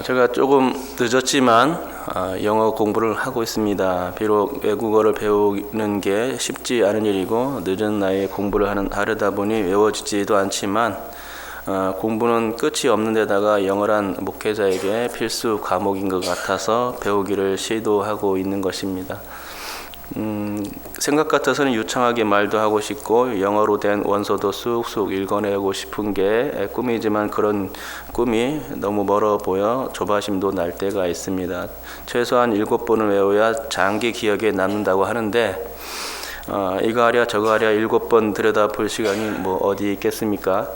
제가 조금 늦었지만 영어 공부를 하고 있습니다. 비록 외국어를 배우는 게 쉽지 않은 일이고 늦은 나이에 공부를 하려다 보니 외워지지도 않지만 공부는 끝이 없는 데다가 영어란 목회자에게 필수 과목인 것 같아서 배우기를 시도하고 있는 것입니다. 생각 같아서는 유창하게 말도 하고 싶고 영어로 된 원서도 쑥쑥 읽어내고 싶은 게 꿈이지만 그런 꿈이 너무 멀어 보여 조바심도 날 때가 있습니다. 최소한 7번을 외워야 장기 기억에 남는다고 하는데 이거 하랴 저거 하랴 7번 들여다볼 시간이 뭐 어디 있겠습니까?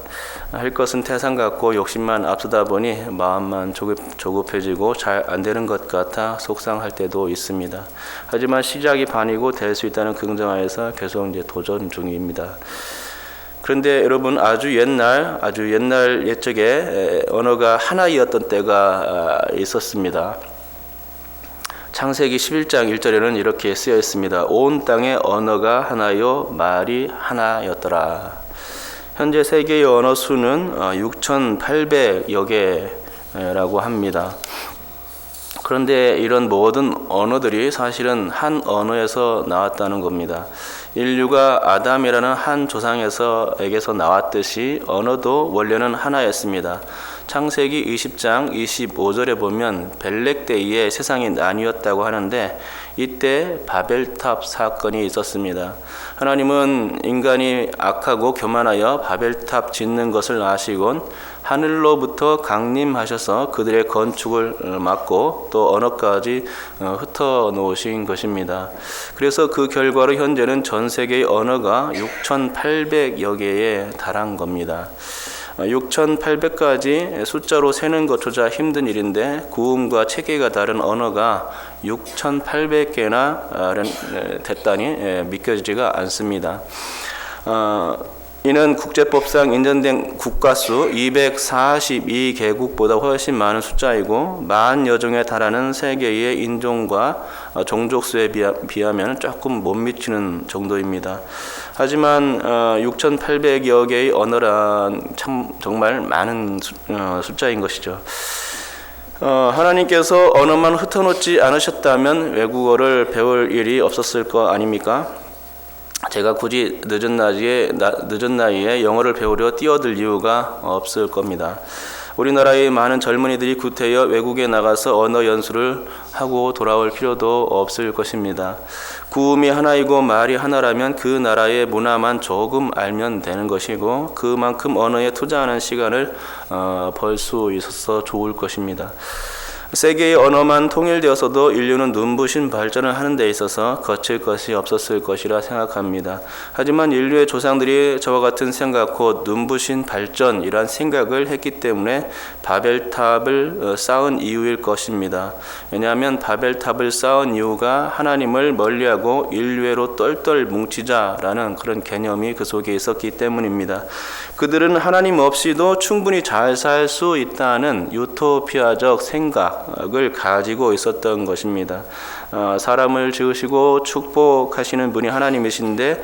할 것은 태산 같고 욕심만 앞서다 보니 마음만 조급해지고 잘 안 되는 것 같아 속상할 때도 있습니다. 하지만 시작이 반이고 될 수 있다는 긍정하에서 계속 이제 도전 중입니다. 그런데 여러분 아주 옛날 옛적에 언어가 하나이었던 때가 있었습니다. 창세기 11장 1절에는 이렇게 쓰여 있습니다. 온 땅의 언어가 하나요 말이 하나였더라. 현재 세계의 언어 수는 6,800여 개라고 합니다. 그런데 이런 모든 언어들이 사실은 한 언어에서 나왔다는 겁니다. 인류가 아담이라는 한 조상에게서 나왔듯이 언어도 원래는 하나였습니다. 창세기 20장 25절에 보면 벨렉 때에 세상이 나뉘었다고 하는데 이때 바벨탑 사건이 있었습니다. 하나님은 인간이 악하고 교만하여 바벨탑 짓는 것을 아시곤 하늘로부터 강림하셔서 그들의 건축을 막고 또 언어까지 흩어놓으신 것입니다. 그래서 그 결과로 현재는 전 세계의 언어가 6,800여 개에 달한 겁니다. 6,800까지 숫자로 세는 것조차 힘든 일인데 구음과 체계가 다른 언어가 6,800개나 됐다니 믿겨지지가 않습니다. 이는 국제법상 인정된 국가수 242개국보다 훨씬 많은 숫자이고 10,000여 종에 달하는 세계의 인종과 종족수에 비하면 조금 못 미치는 정도입니다. 하지만 6,800여 개의 언어란 참 정말 많은 숫자인 것이죠. 하나님께서 언어만 흩어놓지 않으셨다면 외국어를 배울 일이 없었을 거 아닙니까? 제가 굳이 늦은 나이에 영어를 배우려 뛰어들 이유가 없을 겁니다. 우리나라의 많은 젊은이들이 구태여 외국에 나가서 언어 연수를 하고 돌아올 필요도 없을 것입니다. 구음이 하나이고 말이 하나라면 그 나라의 문화만 조금 알면 되는 것이고 그만큼 언어에 투자하는 시간을 벌 수 있어서 좋을 것입니다. 세계의 언어만 통일되어서도 인류는 눈부신 발전을 하는 데 있어서 거칠 것이 없었을 것이라 생각합니다. 하지만 인류의 조상들이 저와 같은 생각 곧 눈부신 발전이란 생각을 했기 때문에 바벨탑을 쌓은 이유일 것입니다. 왜냐하면 바벨탑을 쌓은 이유가 하나님을 멀리하고 인류애로 똘똘 뭉치자라는 그런 개념이 그 속에 있었기 때문입니다. 그들은 하나님 없이도 충분히 잘 살 수 있다는 유토피아적 생각을 가지고 있었던 것입니다. 사람을 지으시고 축복하시는 분이 하나님이신데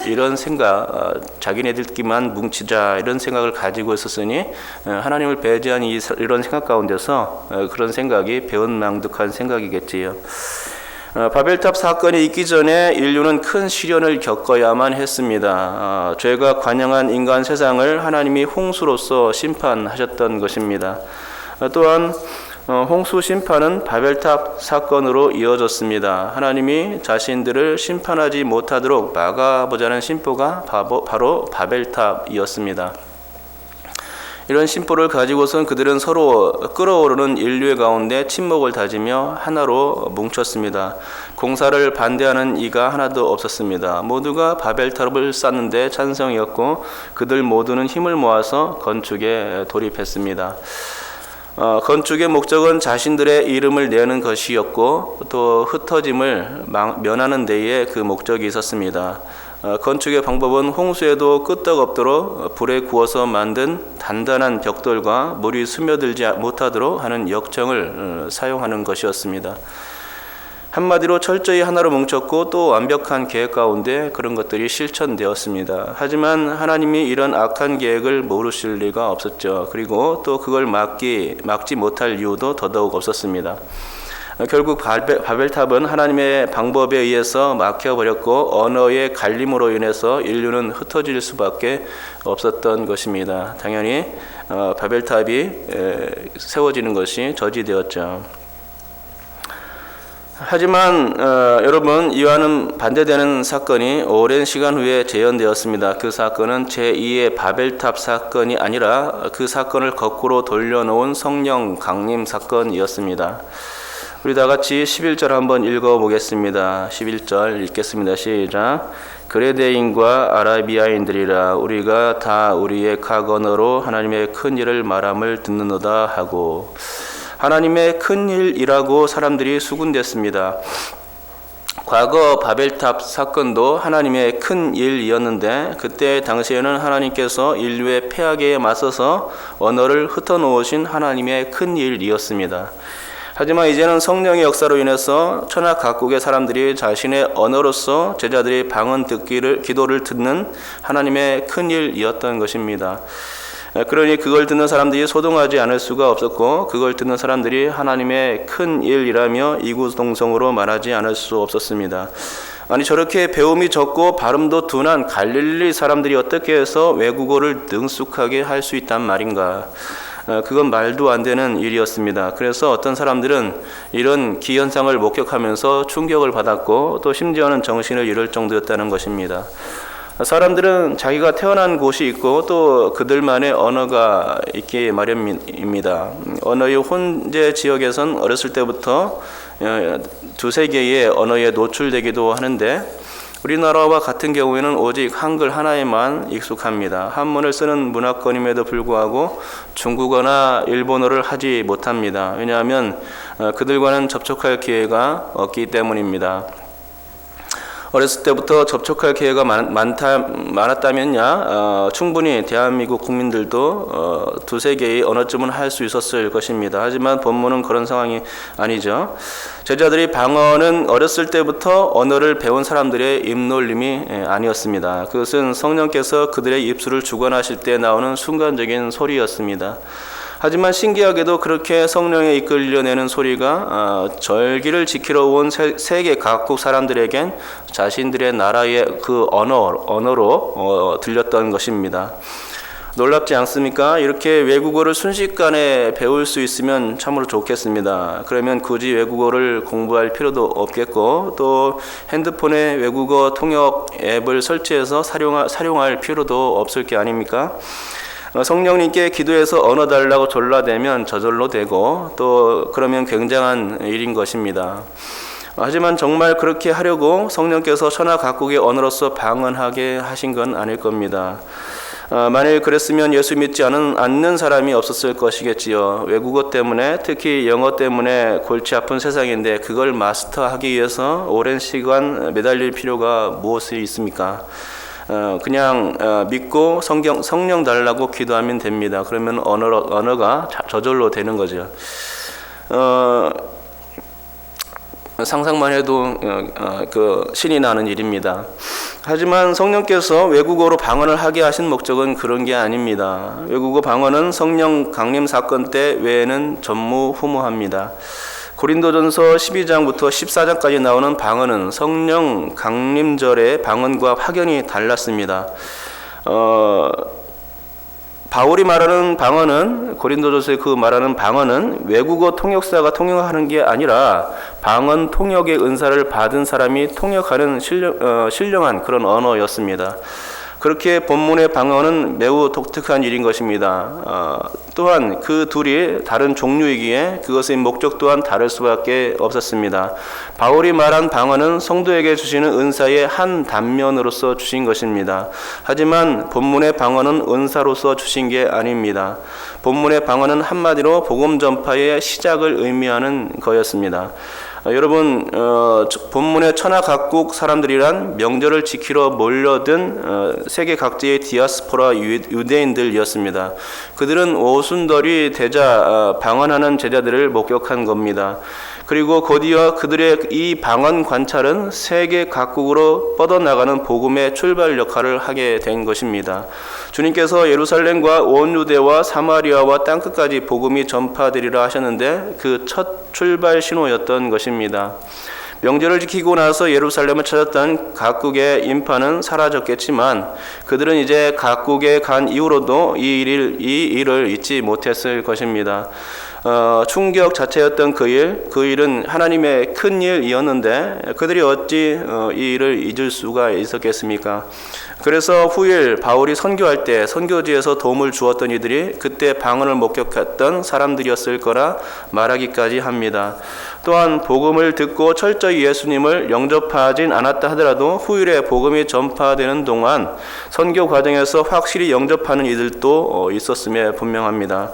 이런 생각, 자기네들끼만 뭉치자 이런 생각을 가지고 있었으니 하나님을 배제한 이런 생각 가운데서 그런 생각이 배은망덕한 생각이겠지요. 바벨탑 사건이 있기 전에 인류는 큰 시련을 겪어야만 했습니다. 죄가 관영한 인간 세상을 하나님이 홍수로서 심판하셨던 것입니다. 또한 홍수 심판은 바벨탑 사건으로 이어졌습니다. 하나님이 자신들을 심판하지 못하도록 막아보자는 심보가 바로 바벨탑이었습니다. 이런 심보를 가지고선 그들은 서로 끓어오르는 인류의 가운데 친목을 다지며 하나로 뭉쳤습니다. 공사를 반대하는 이가 하나도 없었습니다. 모두가 바벨탑을 쌓는데 찬성이었고 그들 모두는 힘을 모아서 건축에 돌입했습니다. 건축의 목적은 자신들의 이름을 내는 것이었고 또 흩어짐을 면하는 데에 그 목적이 있었습니다. 건축의 방법은 홍수에도 끄떡없도록 불에 구워서 만든 단단한 벽돌과 물이 스며들지 못하도록 하는 역청을 사용하는 것이었습니다. 한마디로 철저히 하나로 뭉쳤고 또 완벽한 계획 가운데 그런 것들이 실천되었습니다. 하지만 하나님이 이런 악한 계획을 모르실 리가 없었죠. 그리고 또 그걸 막지 못할 이유도 더더욱 없었습니다. 결국 바벨탑은 하나님의 방법에 의해서 막혀버렸고 언어의 갈림으로 인해서 인류는 흩어질 수밖에 없었던 것입니다. 당연히 바벨탑이 세워지는 것이 저지되었죠. 하지만 여러분, 이와는 반대되는 사건이 오랜 시간 후에 재현되었습니다. 그 사건은 제2의 바벨탑 사건이 아니라 그 사건을 거꾸로 돌려놓은 성령 강림 사건이었습니다. 우리 다 같이 11절 한번 읽어보겠습니다. 11절 읽겠습니다. 시작. 그레데인과 아라비아인들이라 우리가 다 우리의 각 언어로 하나님의 큰 일을 말함을 듣는도다 하고, 하나님의 큰 일이라고 사람들이 수군댔습니다. 과거 바벨탑 사건도 하나님의 큰 일이었는데 그때 당시에는 하나님께서 인류의 패악에 맞서서 언어를 흩어놓으신 하나님의 큰 일이었습니다. 하지만 이제는 성령의 역사로 인해서 천하 각국의 사람들이 자신의 언어로서 제자들이 방언 기도를 듣는 하나님의 큰 일이었던 것입니다. 그러니 그걸 듣는 사람들이 소동하지 않을 수가 없었고, 그걸 듣는 사람들이 하나님의 큰 일이라며 이구동성으로 말하지 않을 수 없었습니다. 아니, 저렇게 배움이 적고 발음도 둔한 갈릴리 사람들이 어떻게 해서 외국어를 능숙하게 할 수 있단 말인가? 그건 말도 안 되는 일이었습니다. 그래서 어떤 사람들은 이런 기현상을 목격하면서 충격을 받았고 또 심지어는 정신을 잃을 정도였다는 것입니다. 사람들은 자기가 태어난 곳이 있고 또 그들만의 언어가 있기 마련입니다. 언어의 혼재 지역에선 어렸을 때부터 두세 개의 언어에 노출되기도 하는데, 우리나라와 같은 경우에는 오직 한글 하나에만 익숙합니다. 한문을 쓰는 문화권임에도 불구하고 중국어나 일본어를 하지 못합니다. 왜냐하면 그들과는 접촉할 기회가 없기 때문입니다. 어렸을 때부터 접촉할 기회가 많았다면야 충분히 대한민국 국민들도 두세 개의 언어쯤은 할 수 있었을 것입니다. 하지만 본문은 그런 상황이 아니죠. 제자들이 방언은 어렸을 때부터 언어를 배운 사람들의 입놀림이 아니었습니다. 그것은 성령께서 그들의 입술을 주관하실 때 나오는 순간적인 소리였습니다. 하지만 신기하게도 그렇게 성령에 이끌려내는 소리가 절기를 지키러 온 세계 각국 사람들에겐 자신들의 나라의 그 언어로 들렸던 것입니다. 놀랍지 않습니까? 이렇게 외국어를 순식간에 배울 수 있으면 참으로 좋겠습니다. 그러면 굳이 외국어를 공부할 필요도 없겠고, 또 핸드폰에 외국어 통역 앱을 설치해서 사용할 필요도 없을 게 아닙니까? 성령님께 기도해서 언어 달라고 졸라대면 저절로 되고, 또 그러면 굉장한 일인 것입니다. 하지만 정말 그렇게 하려고 성령께서 천하 각국의 언어로서 방언하게 하신 건 아닐 겁니다. 만일 그랬으면 예수 믿지 않는 사람이 없었을 것이겠지요. 외국어 때문에, 특히 영어 때문에 골치 아픈 세상인데 그걸 마스터하기 위해서 오랜 시간 매달릴 필요가 무엇이 있습니까? 그냥 믿고 성령 달라고 기도하면 됩니다. 그러면 언어가 저절로 되는 거죠. 상상만 해도 신이 나는 일입니다. 하지만 성령께서 외국어로 방언을 하게 하신 목적은 그런 게 아닙니다. 외국어 방언은 성령 강림 사건 때 외에는 전무후무합니다. 고린도전서 12장부터 14장까지 나오는 방언은 성령 강림절의 방언과 확연히 달랐습니다. 바울이 말하는 방언은, 고린도전서에 그 말하는 방언은 외국어 통역사가 통역하는 게 아니라 방언 통역의 은사를 받은 사람이 통역하는 신령한 그런 언어였습니다. 그렇게 본문의 방언은 매우 독특한 일인 것입니다. 또한 그 둘이 다른 종류이기에 그것의 목적 또한 다를 수밖에 없었습니다. 바울이 말한 방언은 성도에게 주시는 은사의 한 단면으로서 주신 것입니다. 하지만 본문의 방언은 은사로서 주신 게 아닙니다. 본문의 방언은 한마디로 복음 전파의 시작을 의미하는 거였습니다. 여러분, 본문의 천하 각국 사람들이란 명절을 지키러 몰려든 세계 각지의 디아스포라 유대인들이었습니다. 그들은 오순절이 되자 방언하는 제자들을 목격한 겁니다. 그리고 곧이어 그들의 이 방언 관찰은 세계 각국으로 뻗어나가는 복음의 출발 역할을 하게 된 것입니다. 주님께서 예루살렘과 온 유대와 사마리아와 땅끝까지 복음이 전파되리라 하셨는데 그 첫 출발 신호였던 것입니다. 명절을 지키고 나서 예루살렘을 찾았던 각국의 인파는 사라졌겠지만 그들은 이제 각국에 간 이후로도 이 일을 잊지 못했을 것입니다. 충격 자체였던 그 일은 하나님의 큰 일이었는데 그들이 어찌 이 일을 잊을 수가 있었겠습니까? 그래서 후일 바울이 선교할 때 선교지에서 도움을 주었던 이들이 그때 방언을 목격했던 사람들이었을 거라 말하기까지 합니다. 또한 복음을 듣고 철저히 예수님을 영접하진 않았다 하더라도 후일에 복음이 전파되는 동안 선교 과정에서 확실히 영접하는 이들도 있었음에 분명합니다.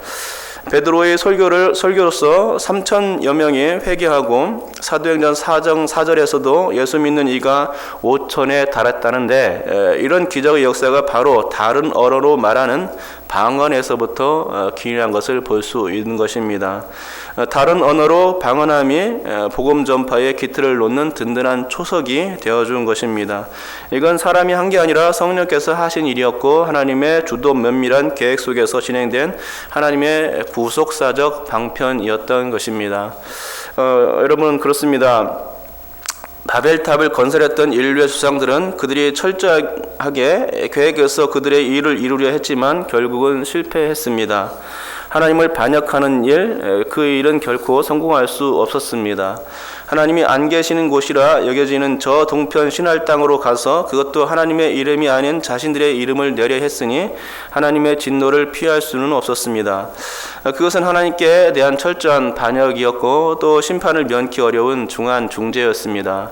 베드로의 설교로서 3,000여 명이 회개하고 사도행전 4장 4절에서도 예수 믿는 이가 5,000에 달했다는데 이런 기적의 역사가 바로 다른 언어로 말하는 방언에서부터 기인한 것을 볼 수 있는 것입니다. 다른 언어로 방언함이 복음 전파의 기틀을 놓는 든든한 초석이 되어준 것입니다. 이건 사람이 한 게 아니라 성령께서 하신 일이었고 하나님의 주도 면밀한 계획 속에서 진행된 하나님의 구속사적 방편이었던 것입니다. 여러분 그렇습니다. 바벨탑을 건설했던 인류의 조상들은 그들이 철저하게 계획해서 그들의 일을 이루려 했지만 결국은 실패했습니다. 하나님을 반역하는 그 일은 결코 성공할 수 없었습니다. 하나님이 안 계시는 곳이라 여겨지는 저 동편 신할 땅으로 가서 그것도 하나님의 이름이 아닌 자신들의 이름을 내려 했으니 하나님의 진노를 피할 수는 없었습니다. 그것은 하나님께 대한 철저한 반역이었고 또 심판을 면키 어려운 중한 중죄였습니다.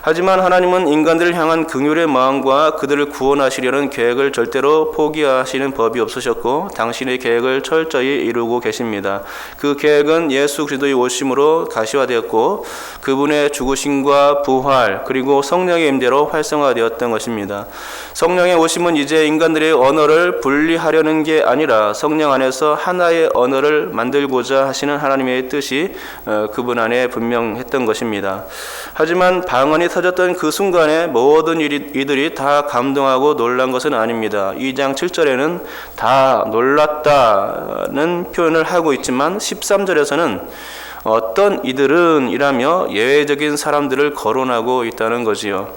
하지만 하나님은 인간들을 향한 긍휼의 마음과 그들을 구원하시려는 계획을 절대로 포기하시는 법이 없으셨고 당신의 계획을 철저히 이루고 계십니다. 그 계획은 예수 그리스도의 오심으로 가시화되었고 그분의 죽으심과 부활 그리고 성령의 임재로 활성화되었던 것입니다. 성령의 오심은 이제 인간들의 언어를 분리하려는 게 아니라 성령 안에서 하나의 언어를 만들고자 하시는 하나님의 뜻이 그분 안에 분명했던 것입니다. 하지만 방언이 터졌던 그 순간에 모든 이들이 다 감동하고 놀란 것은 아닙니다. 2장 7절에는 다 놀랐다는 표현을 하고 있지만 13절에서는 어떤 이들은 이라며 예외적인 사람들을 거론하고 있다는 거지요.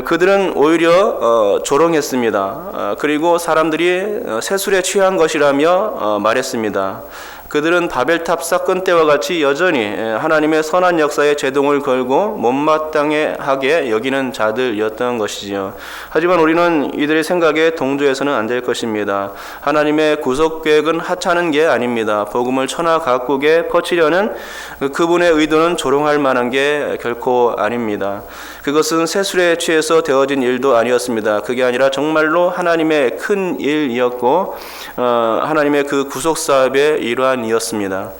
그들은 오히려 조롱했습니다. 그리고 사람들이 세술에 취한 것이라며 말했습니다. 그들은 바벨탑 사건 때와 같이 여전히 하나님의 선한 역사에 제동을 걸고 못마땅하게 여기는 자들이었던 것이지요. 하지만 우리는 이들의 생각에 동조해서는 안 될 것입니다. 하나님의 구속 계획은 하찮은 게 아닙니다. 복음을 천하 각국에 퍼치려는 그분의 의도는 조롱할 만한 게 결코 아닙니다. 그것은 세술에 취해서 되어진 일도 아니었습니다. 그게 아니라 정말로 하나님의 큰 일이었고 하나님의 그 구속 사업의 일환이었습니다.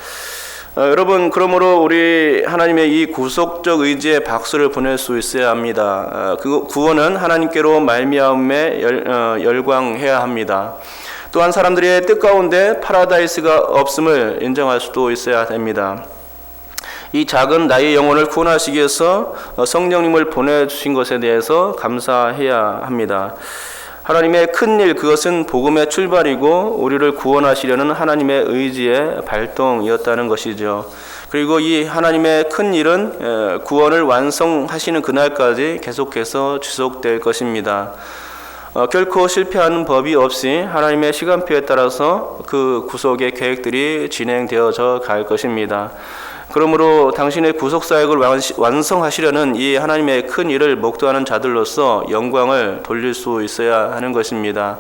여러분 그러므로 우리 하나님의 이 구속적 의지에 박수를 보낼 수 있어야 합니다. 그 구원은 하나님께로 말미암음에 열광해야 합니다. 또한 사람들의 뜻 가운데 파라다이스가 없음을 인정할 수도 있어야 됩니다. 이 작은 나의 영혼을 구원하시기 위해서 성령님을 보내주신 것에 대해서 감사해야 합니다. 하나님의 큰 일, 그것은 복음의 출발이고 우리를 구원하시려는 하나님의 의지의 발동이었다는 것이죠. 그리고 이 하나님의 큰 일은 구원을 완성하시는 그날까지 계속해서 지속될 것입니다. 결코 실패하는 법이 없이 하나님의 시간표에 따라서 그 구속의 계획들이 진행되어져 갈 것입니다. 그러므로 당신의 구속사역을 완성하시려는 이 하나님의 큰 일을 목도하는 자들로서 영광을 돌릴 수 있어야 하는 것입니다.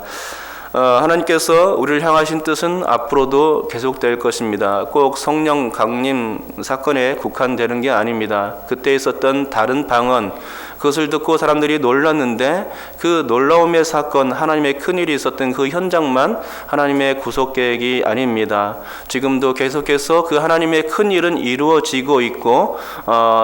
하나님께서 우리를 향하신 뜻은 앞으로도 계속될 것입니다. 꼭 성령 강림 사건에 국한되는 게 아닙니다. 그때 있었던 다른 방언, 그것을 듣고 사람들이 놀랐는데 그 놀라움의 사건, 하나님의 큰일이 있었던 그 현장만 하나님의 구속 계획이 아닙니다. 지금도 계속해서 그 하나님의 큰일은 이루어지고 있고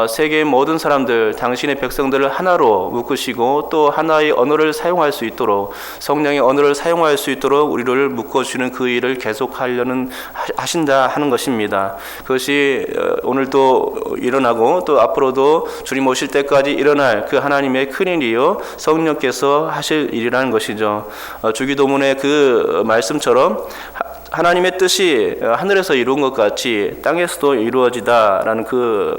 세계의 모든 사람들, 당신의 백성들을 하나로 묶으시고 또 하나의 언어를 사용할 수 있도록, 성령의 언어를 사용할 수 있도록 우리를 묶어주는 그 일을 계속하려는 하신다 하는 것입니다. 그것이 오늘도 일어나고 또 앞으로도 주님 오실 때까지 일어날 그 하나님의 큰일이요 성령께서 하실 일이라는 것이죠. 주기도문의 그 말씀처럼 하나님의 뜻이 하늘에서 이루은 것 같이 땅에서도 이루어지다라는 그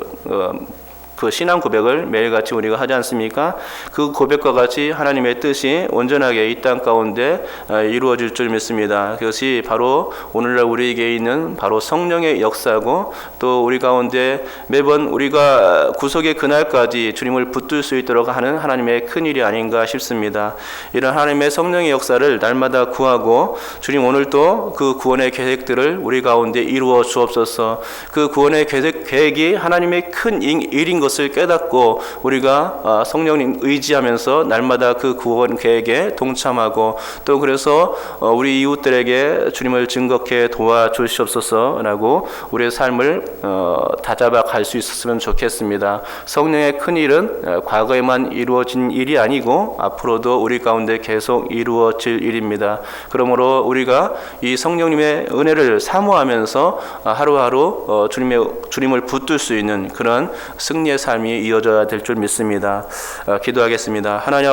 신앙 고백을 매일같이 우리가 하지 않습니까? 그 고백과 같이 하나님의 뜻이 온전하게 이 땅 가운데 이루어질 줄 믿습니다. 그것이 바로 오늘날 우리에게 있는 바로 성령의 역사고, 또 우리 가운데 매번 우리가 구속의 그날까지 주님을 붙들 수 있도록 하는 하나님의 큰일이 아닌가 싶습니다. 이런 하나님의 성령의 역사를 날마다 구하고, 주님 오늘도 그 구원의 계획들을 우리 가운데 이루어 주옵소서. 그 구원의 계획이 하나님의 큰 일인 것을 깨닫고 우리가 성령님 의지하면서 날마다 그 구원 계획에 동참하고, 또 그래서 우리 이웃들에게 주님을 증거케 도와주시옵소서라고 우리의 삶을 다잡아 갈 수 있었으면 좋겠습니다. 성령의 큰 일은 과거에만 이루어진 일이 아니고 앞으로도 우리 가운데 계속 이루어질 일입니다. 그러므로 우리가 이 성령님의 은혜를 사모하면서 하루하루 주님을 붙들 수 있는 그런 승리의 삶이 이어져야 될 줄 믿습니다. 기도하겠습니다. 하나님 아버지,